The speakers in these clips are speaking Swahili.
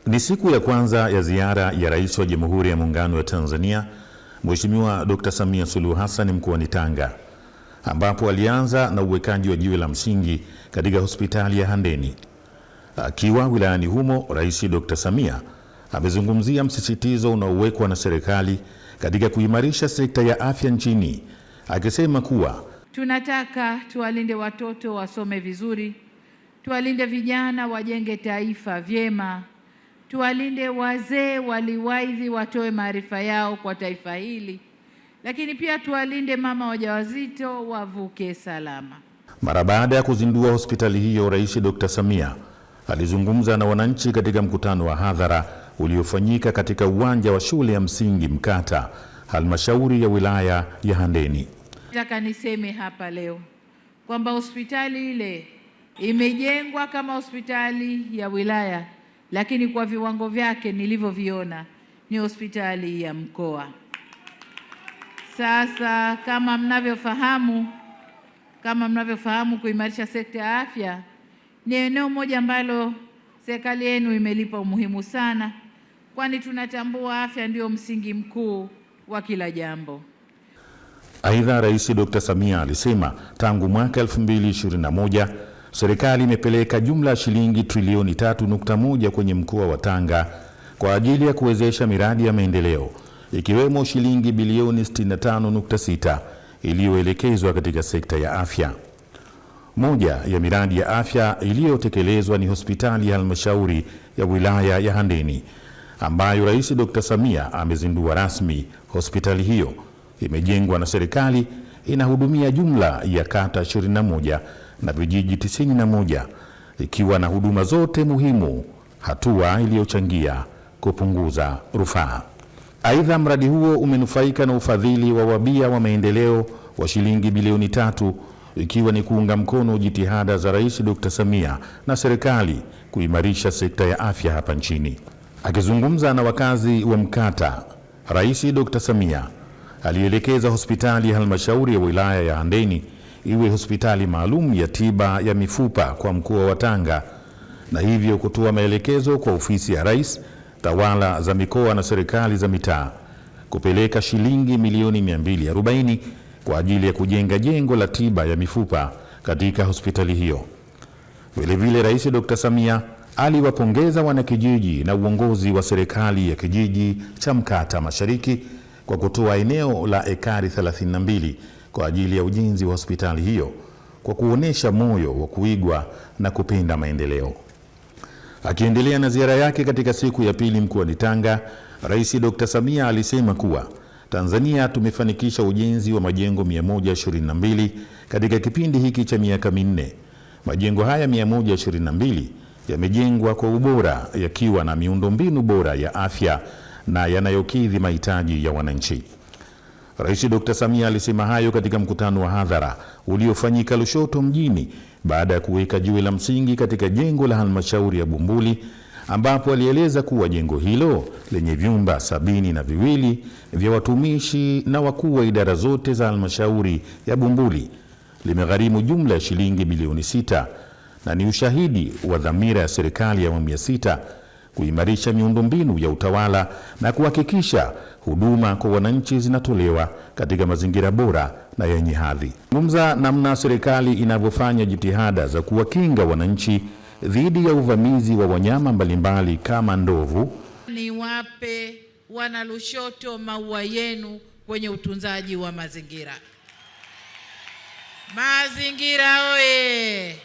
Ni siku ya kwanza ya ziara ya Rais wa Jamhuri ya Muungano wa Tanzania, Mheshimiwa Dr. Samia Suluhu Hassan mkoani Tanga, ambapo alianza na uwekaji wa jiwe la msingi katika hospitali ya Handeni. Akiwa wilayani humo, Rais Dr. Samia amezungumzia msisitizo unaowekwa na serikali katika kuimarisha sekta ya afya nchini, akisema kuwa tunataka tuwalinde watoto wasome vizuri, tuwalinde vijana wajenge taifa vyema, tuwalinde wazee waliwaidhi watoe maarifa yao kwa taifa hili, lakini pia tuwalinde mama wajawazito wavuke salama. Mara baada ya kuzindua hospitali hiyo, Rais Dr. Samia alizungumza na wananchi katika mkutano wa hadhara uliofanyika katika uwanja wa shule ya msingi Mkata, halmashauri ya wilaya ya Handeni. Nataka niseme hapa leo kwamba hospitali ile imejengwa kama hospitali ya wilaya, lakini kwa viwango vyake nilivyoviona ni hospitali ya mkoa. Sasa kama mnavyofahamu kuimarisha sekta ya afya ni eneo moja ambalo serikali yenu imelipa umuhimu sana, kwani tunatambua afya ndio msingi mkuu wa kila jambo. Aidha, Rais Dr. Samia alisema tangu mwaka 2021 serikali imepeleka jumla ya shilingi trilioni 3.1 kwenye mkoa wa Tanga kwa ajili ya kuwezesha miradi ya maendeleo, ikiwemo shilingi bilioni 65.6 iliyoelekezwa katika sekta ya afya. Moja ya miradi ya afya iliyotekelezwa ni hospitali ya halmashauri ya wilaya ya Handeni, ambayo Rais Dr. Samia amezindua rasmi. Hospitali hiyo imejengwa na serikali, inahudumia jumla ya kata 21 na vijiji 91, ikiwa na huduma zote muhimu, hatua iliyochangia kupunguza rufaa. Aidha, mradi huo umenufaika na ufadhili wa wabia wa maendeleo wa shilingi bilioni 3, ikiwa ni kuunga mkono jitihada za Rais Dr. Samia na serikali kuimarisha sekta ya afya hapa nchini. Akizungumza na wakazi wa Mkata, Rais Dr. Samia alielekeza hospitali ya halmashauri ya wilaya ya Handeni iwe hospitali maalum ya tiba ya mifupa kwa mkoa wa Tanga, na hivyo kutoa maelekezo kwa ofisi ya Rais, tawala za mikoa na serikali za mitaa kupeleka shilingi milioni 240 kwa ajili ya kujenga jengo la tiba ya mifupa katika hospitali hiyo. Vilevile, Rais Dr. Samia aliwapongeza wanakijiji na uongozi wa serikali ya kijiji cha Mkata Mashariki kwa kutoa eneo la ekari 32 kwa ajili ya ujenzi wa hospitali hiyo, kwa kuonesha moyo wa kuigwa na kupenda maendeleo. Akiendelea na ziara yake katika siku ya pili mkoani Tanga, Rais Dr. Samia alisema kuwa Tanzania tumefanikisha ujenzi wa majengo 122 katika kipindi hiki cha miaka minne. Majengo haya 122 yamejengwa kwa ubora, yakiwa na miundombinu bora ya afya na yanayokidhi mahitaji ya wananchi. Rais Dr. Samia alisema hayo katika mkutano wa hadhara uliofanyika Lushoto mjini baada ya kuweka jiwe la msingi katika jengo la halmashauri ya Bumbuli, ambapo alieleza kuwa jengo hilo lenye vyumba 72 vya watumishi na wakuu wa idara zote za halmashauri ya Bumbuli limegharimu jumla ya shilingi bilioni 6 na ni ushahidi wa dhamira ya serikali ya awamu ya 6 kuimarisha miundombinu ya utawala na kuhakikisha huduma kwa wananchi zinatolewa katika mazingira bora na yenye hadhi. Zungumza namna serikali inavyofanya jitihada za kuwakinga wananchi dhidi ya uvamizi wa wanyama mbalimbali kama ndovu. Niwape wana Lushoto maua yenu kwenye utunzaji wa mazingira. Mazingira oye!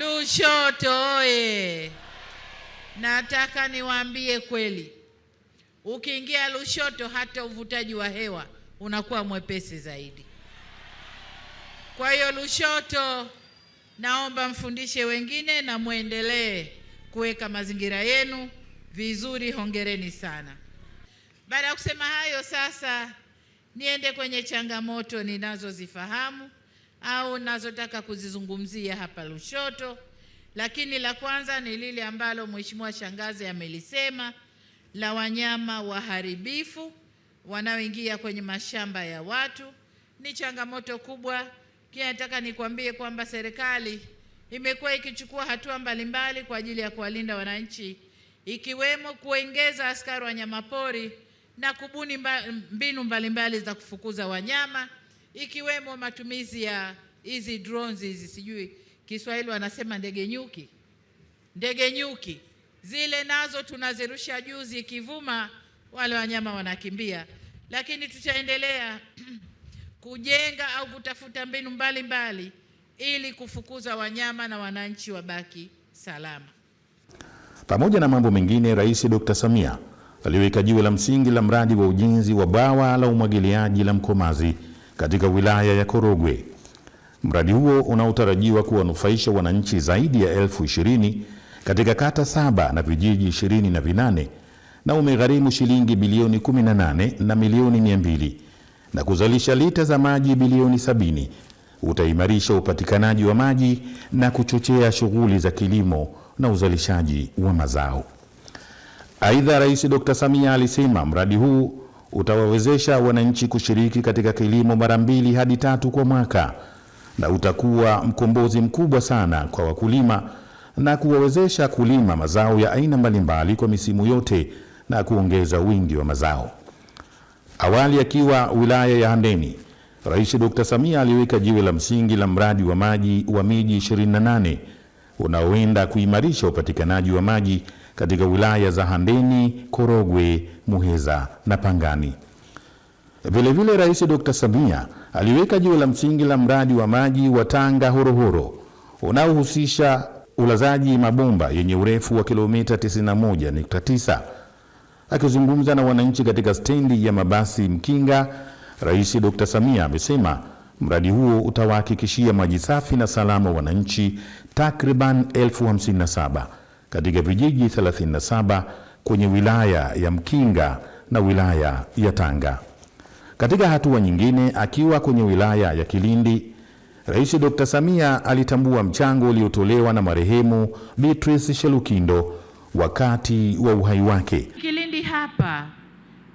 Lushoto oye! Nataka niwaambie kweli, ukiingia Lushoto hata uvutaji wa hewa unakuwa mwepesi zaidi. Kwa hiyo Lushoto, naomba mfundishe wengine na muendelee kuweka mazingira yenu vizuri. Hongereni sana. Baada ya kusema hayo, sasa niende kwenye changamoto ninazozifahamu au nazotaka kuzizungumzia hapa Lushoto. Lakini la kwanza ni lile ambalo Mheshimiwa Shangazi amelisema la wanyama waharibifu wanaoingia kwenye mashamba ya watu. Ni changamoto kubwa. Pia nataka nikwambie kwamba serikali imekuwa ikichukua hatua mbalimbali kwa ajili ya kuwalinda wananchi, ikiwemo kuongeza askari wanyamapori na kubuni mbinu mbalimbali za kufukuza wanyama, ikiwemo matumizi ya hizi drones hizi, sijui Kiswahili wanasema ndege nyuki. Ndege nyuki zile nazo tunazirusha juzi, ikivuma wale wanyama wanakimbia. Lakini tutaendelea kujenga au kutafuta mbinu mbalimbali ili kufukuza wanyama na wananchi wabaki salama. Pamoja na mambo mengine, Rais Dr. Samia aliweka jiwe la msingi la mradi wa ujenzi wa bwawa la umwagiliaji la Mkomazi katika wilaya ya Korogwe. Mradi huo unaotarajiwa kuwanufaisha wananchi zaidi ya 20,000 katika kata 7 na vijiji 28 na umegharimu shilingi bilioni 18 na milioni 200 na kuzalisha lita za maji bilioni 70. Utaimarisha upatikanaji wa maji na kuchochea shughuli za kilimo na uzalishaji wa mazao. Aidha, Rais Dr. Samia alisema mradi huu utawawezesha wananchi kushiriki katika kilimo mara 2 hadi 3 kwa mwaka na utakuwa mkombozi mkubwa sana kwa wakulima na kuwawezesha kulima mazao ya aina mbalimbali kwa misimu yote na kuongeza wingi wa mazao. Awali akiwa wilaya ya Handeni, Rais Dr. Samia aliweka jiwe la msingi la mradi wa maji wa miji 28 unaoenda kuimarisha upatikanaji wa maji katika wilaya za Handeni, Korogwe, Muheza na Pangani. Vile vile Rais Dr. Samia aliweka jiwe la msingi la mradi wa maji wa Tanga Horohoro unaohusisha ulazaji mabomba yenye urefu wa kilomita 91.9. Akizungumza na wananchi katika stendi ya mabasi Mkinga, Rais Dr. Samia amesema mradi huo utawahakikishia maji safi na salama wananchi takriban 57,000 katika vijiji 37 kwenye wilaya ya Mkinga na wilaya ya Tanga. Katika hatua nyingine, akiwa kwenye wilaya ya Kilindi, Rais Dr. Samia alitambua mchango uliotolewa na marehemu Beatrice Shelukindo wakati wa uhai wake. Kilindi hapa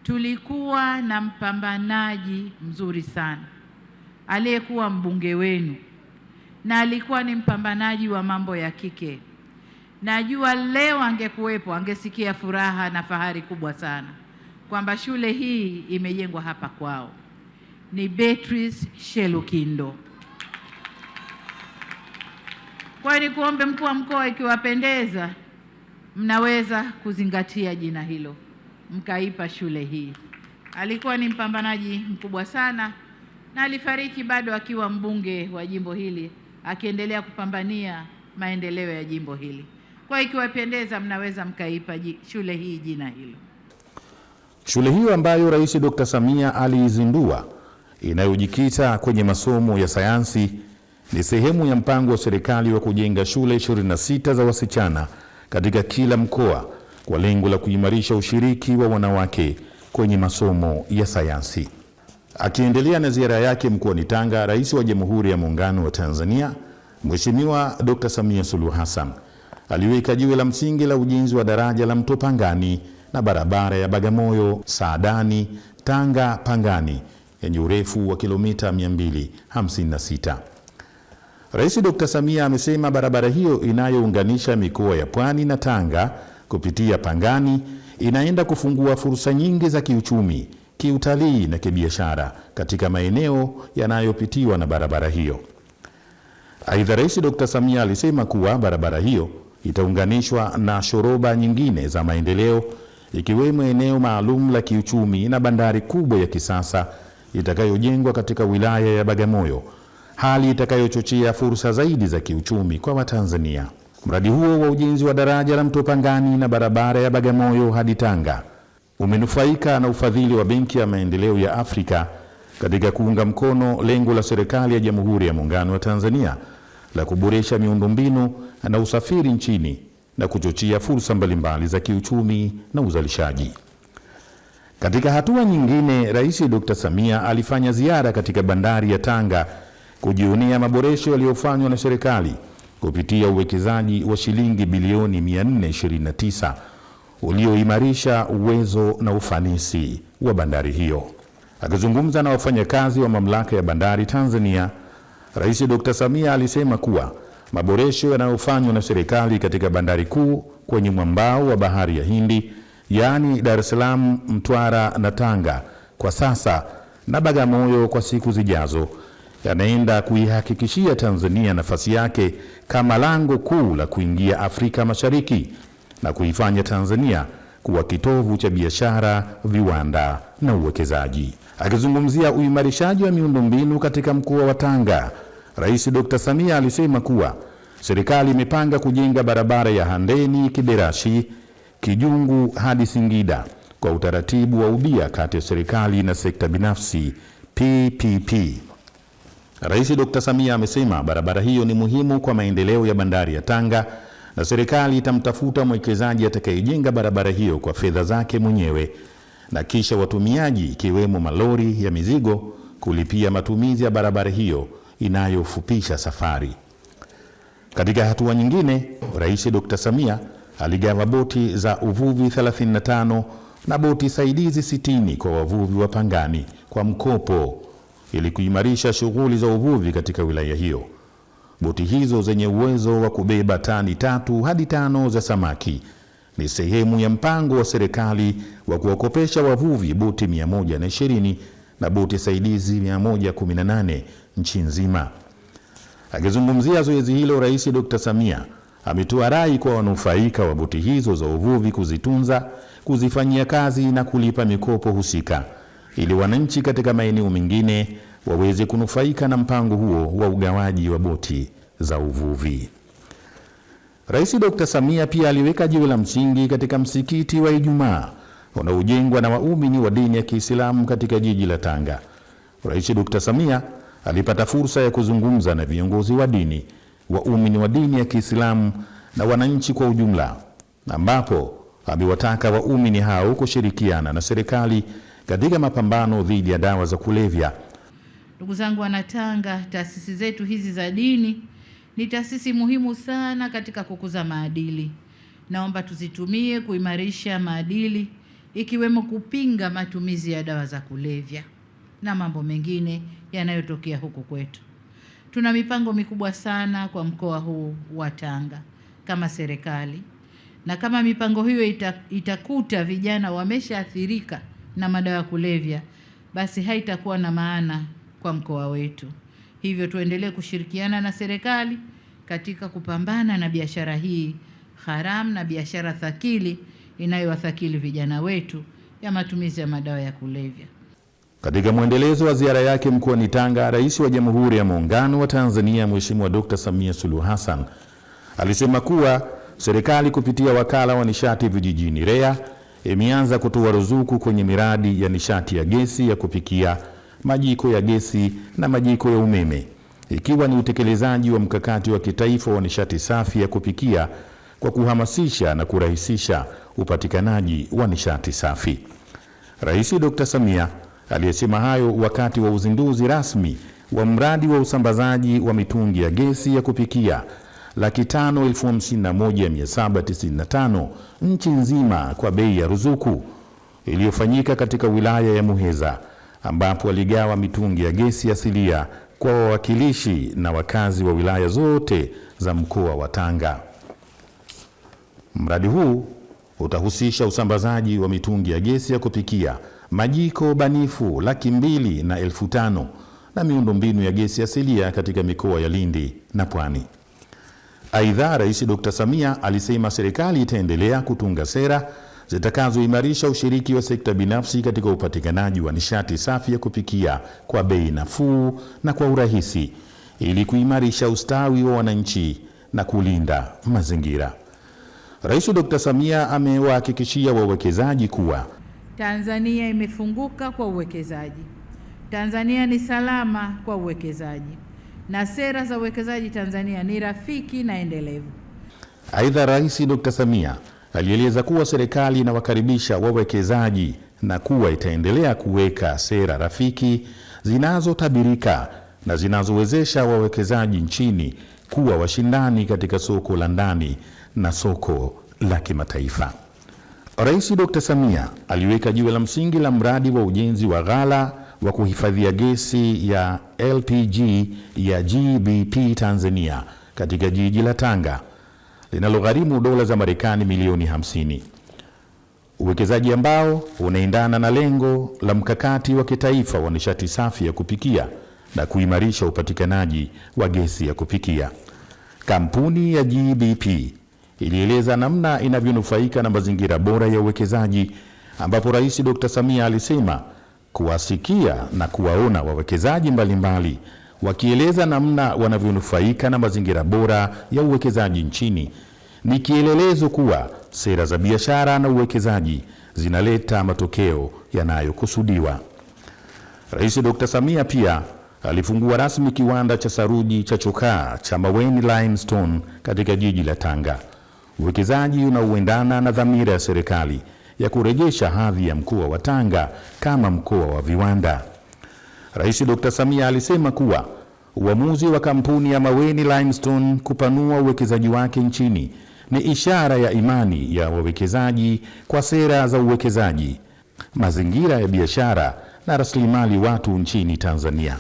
tulikuwa na mpambanaji mzuri sana aliyekuwa mbunge wenu, na alikuwa ni mpambanaji wa mambo ya kike. Najua leo angekuwepo, angesikia furaha na fahari kubwa sana kwamba shule hii imejengwa hapa kwao. Ni Beatrice Shelukindo. Kwa ni kuombe mkuu wa mkoa, ikiwapendeza, mnaweza kuzingatia jina hilo mkaipa shule hii. Alikuwa ni mpambanaji mkubwa sana na alifariki bado akiwa mbunge wa jimbo hili, akiendelea kupambania maendeleo ya jimbo hili. Kwa ikiwapendeza, mnaweza mkaipa shule hii jina hilo. Shule hiyo ambayo Rais Dr. Samia aliizindua, inayojikita kwenye masomo ya sayansi, ni sehemu ya mpango wa serikali wa kujenga shule 26 za wasichana katika kila mkoa kwa lengo la kuimarisha ushiriki wa wanawake kwenye masomo ya sayansi. Akiendelea na ziara yake mkoani Tanga, Rais wa Jamhuri ya Muungano wa Tanzania Mheshimiwa Dr. Samia Suluhu Hassan aliweka jiwe la msingi la ujenzi wa daraja la Mto Pangani na barabara ya Bagamoyo Saadani Tanga Pangani yenye urefu wa kilomita 256. Rais Dr. Samia amesema barabara hiyo inayounganisha mikoa ya Pwani na Tanga kupitia Pangani inaenda kufungua fursa nyingi za kiuchumi, kiutalii na kibiashara katika maeneo yanayopitiwa na barabara hiyo. Aidha, Rais Dr. Samia alisema kuwa barabara hiyo itaunganishwa na shoroba nyingine za maendeleo, ikiwemo eneo maalum la kiuchumi na bandari kubwa ya kisasa itakayojengwa katika wilaya ya Bagamoyo, hali itakayochochea fursa zaidi za kiuchumi kwa Watanzania. Mradi huo wa ujenzi wa daraja la Mto Pangani na barabara ya Bagamoyo hadi Tanga umenufaika na ufadhili wa Benki ya Maendeleo ya Afrika katika kuunga mkono lengo la serikali ya Jamhuri ya Muungano wa Tanzania la kuboresha miundombinu na usafiri nchini na kuchochea fursa mbalimbali za kiuchumi na uzalishaji. Katika hatua nyingine, Rais Dr. Samia alifanya ziara katika bandari ya Tanga kujionea maboresho yaliyofanywa na serikali kupitia uwekezaji wa shilingi bilioni 429 ulioimarisha uwezo na ufanisi wa bandari hiyo. Akizungumza na wafanyakazi wa Mamlaka ya Bandari Tanzania, Rais Dr. Samia alisema kuwa maboresho yanayofanywa na serikali katika bandari kuu kwenye mwambao wa bahari ya Hindi, yaani Dar es Salaam, Mtwara na Tanga kwa sasa na Bagamoyo kwa siku zijazo, yanaenda kuihakikishia Tanzania nafasi yake kama lango kuu la kuingia Afrika Mashariki na kuifanya Tanzania kuwa kitovu cha biashara, viwanda na uwekezaji. Akizungumzia uimarishaji wa miundombinu katika mkoa wa Tanga, Rais Dr. Samia alisema kuwa serikali imepanga kujenga barabara ya Handeni Kiberashi Kijungu hadi Singida kwa utaratibu wa ubia kati ya serikali na sekta binafsi PPP. Rais Dr. Samia amesema barabara hiyo ni muhimu kwa maendeleo ya bandari ya Tanga na serikali itamtafuta mwekezaji atakayejenga barabara hiyo kwa fedha zake mwenyewe na kisha watumiaji ikiwemo malori ya mizigo kulipia matumizi ya barabara hiyo inayofupisha safari. Katika hatua nyingine, Rais Dr. Samia aligawa boti za uvuvi 35 na boti saidizi 60 kwa wavuvi wa Pangani kwa mkopo ili kuimarisha shughuli za uvuvi katika wilaya hiyo. Boti hizo zenye uwezo wa kubeba tani 3 hadi 5 za samaki ni sehemu ya mpango wa serikali wa kuwakopesha wavuvi boti 120 na boti saidizi 118 nchi nzima. Akizungumzia zoezi hilo, Rais Dr. Samia ametoa rai kwa wanufaika wa boti hizo za uvuvi kuzitunza, kuzifanyia kazi na kulipa mikopo husika ili wananchi katika maeneo mengine waweze kunufaika na mpango huo wa ugawaji wa boti za uvuvi. Rais Dr. Samia pia aliweka jiwe la msingi katika msikiti wa Ijumaa unaojengwa na waumini wa dini ya Kiislamu katika jiji la Tanga. Rais Dr. Samia alipata fursa ya kuzungumza na viongozi wa dini, waumini wa dini ya Kiislamu na wananchi kwa ujumla, ambapo amewataka waumini hao kushirikiana na serikali katika mapambano dhidi ya dawa za kulevya. Ndugu zangu Wanatanga, taasisi zetu hizi za dini ni taasisi muhimu sana katika kukuza maadili. Naomba tuzitumie kuimarisha maadili, ikiwemo kupinga matumizi ya dawa za kulevya na mambo mengine yanayotokea huku kwetu. Tuna mipango mikubwa sana kwa mkoa huu wa Tanga kama serikali, na kama mipango hiyo itakuta vijana wameshaathirika na madawa ya kulevya, basi haitakuwa na maana kwa mkoa wetu. Hivyo tuendelee kushirikiana na serikali katika kupambana na biashara hii haramu na biashara thakili inayowathakili vijana wetu ya matumizi ya madawa ya kulevya. Katika mwendelezo wa ziara yake mkoani Tanga, Rais wa Jamhuri ya Muungano wa Tanzania Mheshimiwa Dr. Samia Suluhu Hassan alisema kuwa serikali kupitia wakala wa nishati vijijini REA imeanza kutoa ruzuku kwenye miradi ya nishati ya gesi ya kupikia, majiko ya gesi na majiko ya umeme, ikiwa ni utekelezaji wa mkakati wa kitaifa wa nishati safi ya kupikia kwa kuhamasisha na kurahisisha upatikanaji wa nishati safi. Rais Dr. Samia aliyesema hayo wakati wa uzinduzi rasmi wa mradi wa usambazaji wa mitungi ya gesi ya kupikia 551,795 nchi nzima kwa bei ya ruzuku iliyofanyika katika wilaya ya Muheza, ambapo aligawa mitungi ya gesi asilia kwa wawakilishi na wakazi wa wilaya zote za mkoa wa Tanga. Mradi huu utahusisha usambazaji wa mitungi ya gesi ya kupikia, majiko banifu 205,000 na miundombinu ya gesi asilia katika mikoa ya Lindi na Pwani. Aidha, Rais Dr. Samia alisema serikali itaendelea kutunga sera zitakazoimarisha ushiriki wa sekta binafsi katika upatikanaji wa nishati safi ya kupikia kwa bei nafuu na kwa urahisi ili kuimarisha ustawi wa wananchi na kulinda mazingira. Rais Dr. Samia amewahakikishia wawekezaji kuwa Tanzania imefunguka kwa uwekezaji. Tanzania ni salama kwa uwekezaji. Na sera za uwekezaji Tanzania ni rafiki na endelevu. Aidha, Rais Dr. Samia alieleza kuwa serikali inawakaribisha wawekezaji na kuwa itaendelea kuweka sera rafiki zinazotabirika na zinazowezesha wawekezaji nchini kuwa washindani katika soko la ndani na soko la kimataifa. Rais Dr. Samia aliweka jiwe la msingi la mradi wa ujenzi wa ghala wa kuhifadhia gesi ya LPG ya GBP Tanzania katika jiji la Tanga linalogharimu dola za Marekani milioni 50. Uwekezaji ambao unaendana na lengo la mkakati wa kitaifa wa nishati safi ya kupikia na kuimarisha upatikanaji wa gesi ya kupikia. Kampuni ya GBP ilieleza namna inavyonufaika na mazingira bora ya uwekezaji, ambapo Rais Dr. Samia alisema kuwasikia na kuwaona wawekezaji mbalimbali wakieleza namna wanavyonufaika na mazingira bora ya uwekezaji nchini ni kielelezo kuwa sera za biashara na uwekezaji zinaleta matokeo yanayokusudiwa. Rais Dr. Samia pia alifungua rasmi kiwanda cha saruji cha chokaa cha Maweni Limestone katika jiji la Tanga. Uwekezaji unaoendana na dhamira ya serikali ya kurejesha hadhi ya mkoa wa Tanga kama mkoa wa viwanda. Rais Dr. Samia alisema kuwa uamuzi wa kampuni ya Maweni Limestone kupanua uwekezaji wake nchini ni ishara ya imani ya wawekezaji kwa sera za uwekezaji, mazingira ya biashara na rasilimali watu nchini Tanzania.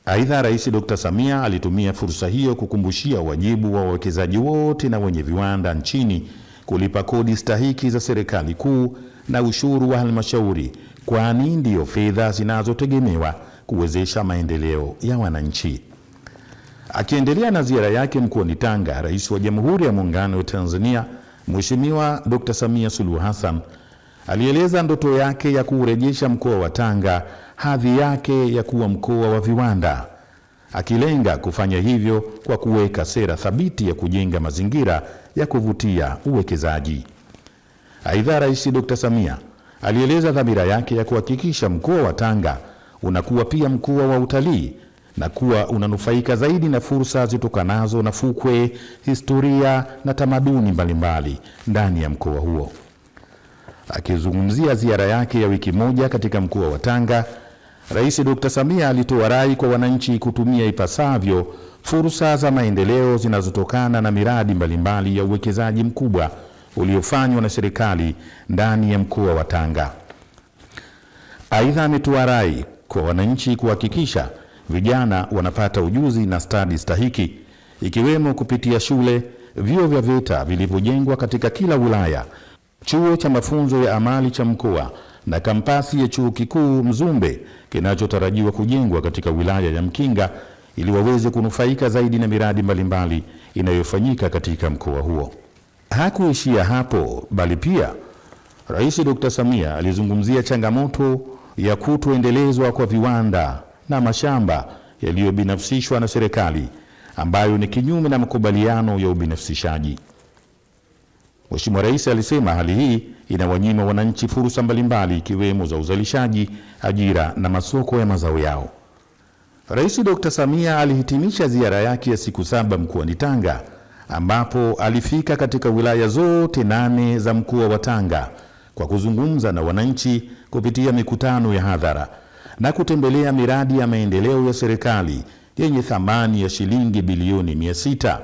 Aidha, Rais Dr. Samia alitumia fursa hiyo kukumbushia wajibu wa wawekezaji wote na wenye viwanda nchini kulipa kodi stahiki za serikali kuu na ushuru wa halmashauri, kwani ndio fedha zinazotegemewa kuwezesha maendeleo ya wananchi. Akiendelea na ziara yake mkoani Tanga, Rais wa Jamhuri ya Muungano wa Tanzania Mheshimiwa Dr. Samia Suluhu Hassan alieleza ndoto yake ya kurejesha mkoa wa Tanga hadhi yake ya kuwa mkoa wa viwanda, akilenga kufanya hivyo kwa kuweka sera thabiti ya kujenga mazingira ya kuvutia uwekezaji. Aidha, Rais Dr. Samia alieleza dhamira yake ya kuhakikisha mkoa wa Tanga unakuwa pia mkoa wa utalii na kuwa unanufaika zaidi na fursa zitokanazo na fukwe, historia na tamaduni mbalimbali ndani ya mkoa huo. Akizungumzia ziara yake ya wiki moja katika mkoa wa Tanga, Rais Dr. Samia alitoa rai kwa wananchi kutumia ipasavyo fursa za maendeleo zinazotokana na miradi mbalimbali ya uwekezaji mkubwa uliofanywa na serikali ndani ya mkoa wa Tanga. Aidha, ametoa rai kwa wananchi kuhakikisha vijana wanapata ujuzi na stadi stahiki, ikiwemo kupitia shule, vyuo vya VETA vilivyojengwa katika kila wilaya, chuo cha mafunzo ya amali cha mkoa na kampasi ya chuo kikuu Mzumbe kinachotarajiwa kujengwa katika wilaya ya Mkinga, ili waweze kunufaika zaidi na miradi mbalimbali inayofanyika katika mkoa huo. Hakuishia hapo, bali pia Rais Dr. Samia alizungumzia changamoto ya kutoendelezwa kwa viwanda na mashamba yaliyobinafsishwa na serikali, ambayo ni kinyume na makubaliano ya ubinafsishaji. Mheshimiwa Rais alisema hali hii inawanyima wananchi fursa mbalimbali, ikiwemo za uzalishaji, ajira na masoko ya mazao yao. Rais Dr. Samia alihitimisha ziara yake ya siku 7 mkoani Tanga, ambapo alifika katika wilaya zote 8 za mkoa wa Tanga kwa kuzungumza na wananchi kupitia mikutano ya hadhara na kutembelea miradi ya maendeleo ya serikali yenye thamani ya shilingi bilioni 600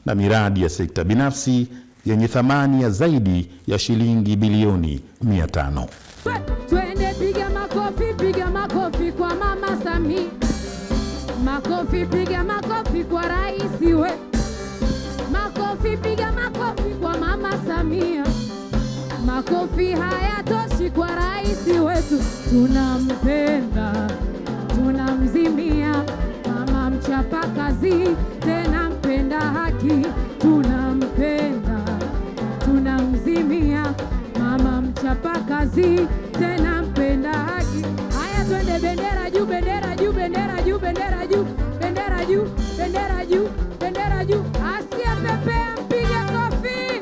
na miradi ya sekta binafsi yenye thamani ya zaidi ya shilingi bilioni 500. Twende piga makofi kwa Mama Samia. Makofi, piga makofi kwa rais we. Makofi, piga makofi kwa Mama Samia. Makofi hayatoshi kwa rais wetu. Tunampenda, tunamzimia, mama mchapa kazi, tena mpenda haki. Tunampenda, tunamzimia, mama mchapa kazi, tena mpenda haki. Haya, twende bendera juu, bendera juu, bendera juu, bendera juu, bendera juu, bendera juu, bendera juu. Asia pepea, mpiga kofi.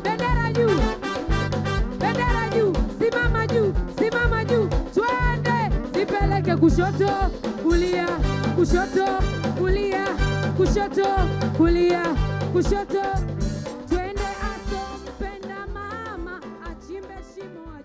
Bendera juu, bendera juu, simama juu, simama juu. Twende, zipeleke kushoto, kulia, kushoto, kulia, kushoto, kulia, kushoto. Twende, aso mpenda mama, achimbe shimo.